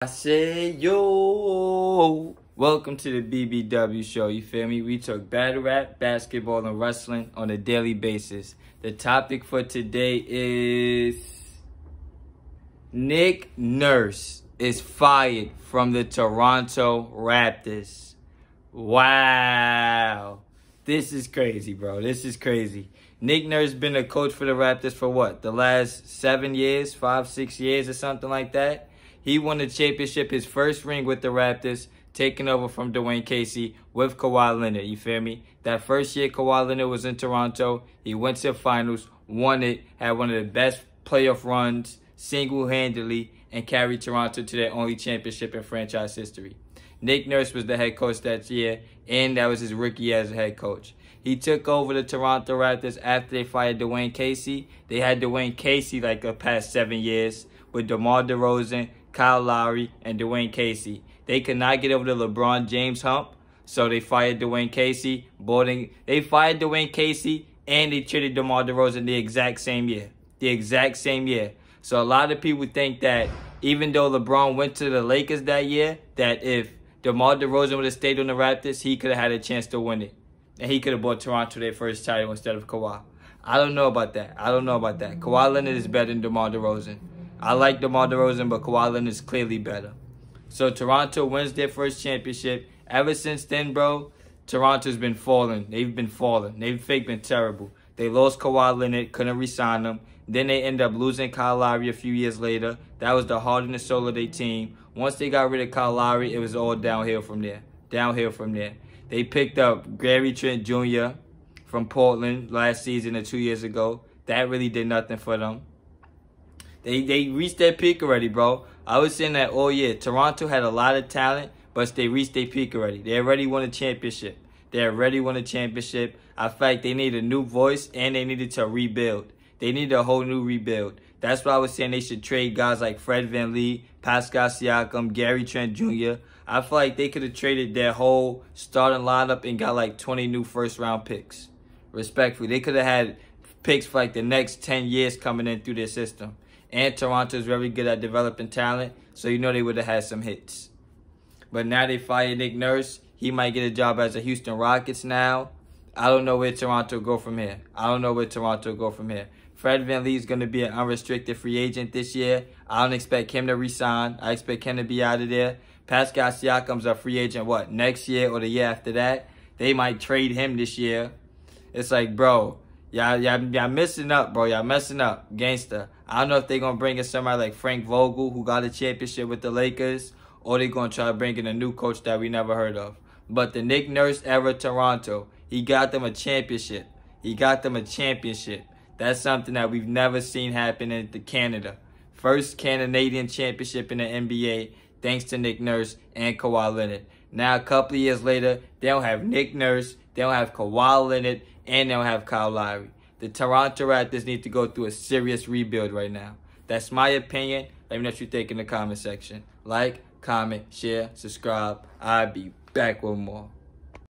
I say yo, welcome to the BBW show, you feel me? We talk battle rap, basketball, and wrestling on a daily basis. The topic for today is Nick Nurse is fired from the Toronto Raptors. Wow. This is crazy, bro. This is crazy. Nick Nurse been a coach for the Raptors for what? The last 7 years, 5, 6 years or something like that? He won the championship, his first ring with the Raptors, taking over from Dwayne Casey with Kawhi Leonard, you feel me? That first year Kawhi Leonard was in Toronto, he went to the finals, won it, had one of the best playoff runs single-handedly, and carried Toronto to their only championship in franchise history. Nick Nurse was the head coach that year, and that was his rookie year as a head coach. He took over the Toronto Raptors after they fired Dwayne Casey. They had Dwayne Casey like the past 7 years with DeMar DeRozan, Kyle Lowry, and Dwayne Casey. They could not get over the LeBron James hump, so they fired Dwayne Casey. They fired Dwayne Casey, and they traded DeMar DeRozan the exact same year. The exact same year. So a lot of people think that even though LeBron went to the Lakers that year, that if DeMar DeRozan would have stayed on the Raptors, he could have had a chance to win it. And he could have brought Toronto their first title instead of Kawhi. I don't know about that. Kawhi Leonard is better than DeMar DeRozan. I like DeMar DeRozan, but Kawhi Leonard is clearly better. So Toronto wins their first championship. Ever since then, bro, Toronto's been falling. They've been terrible. They lost Kawhi Leonard, couldn't re-sign him. Then they end up losing Kyle Lowry a few years later. That was the heart and the soul of their team. Once they got rid of Kyle Lowry, it was all downhill from there. They picked up Gary Trent Jr. from Portland last season or 2 years ago. That really did nothing for them. They reached their peak already, bro. I was saying that all year. Toronto had a lot of talent, but they reached their peak already. They already won a championship. In fact, they need a new voice, and they needed to rebuild. They need a whole new rebuild. That's why I was saying they should trade guys like Fred VanVleet, Pascal Siakam, Gary Trent Jr. I feel like they could have traded their whole starting lineup and got like 20 new first-round picks. Respectfully, they could have had picks for like the next 10 years coming in through their system. And Toronto's very good at developing talent, so you know they would have had some hits. But now they fired Nick Nurse. He might get a job as a Houston Rockets now. I don't know where Toronto go from here. Fred VanVleet is going to be an unrestricted free agent this year. I don't expect him to resign. I expect him to be out of there. Pascal Siakam's a free agent, next year or the year after that? They might trade him this year. It's like, bro, y'all messing up, bro. Y'all messing up. Gangster. I don't know if they're going to bring in somebody like Frank Vogel, who got a championship with the Lakers, or they're going to try to bring in a new coach that we never heard of. But the Nick Nurse era Toronto, he got them a championship. That's something that we've never seen happen in Canada. First Canadian championship in the NBA, thanks to Nick Nurse and Kawhi Leonard. Now, a couple of years later, they don't have Nick Nurse, they don't have Kawhi Leonard, and they don't have Kyle Lowry. The Toronto Raptors need to go through a serious rebuild right now. That's my opinion. Let me know what you think in the comment section. Like, comment, share, subscribe. I'll be back with more.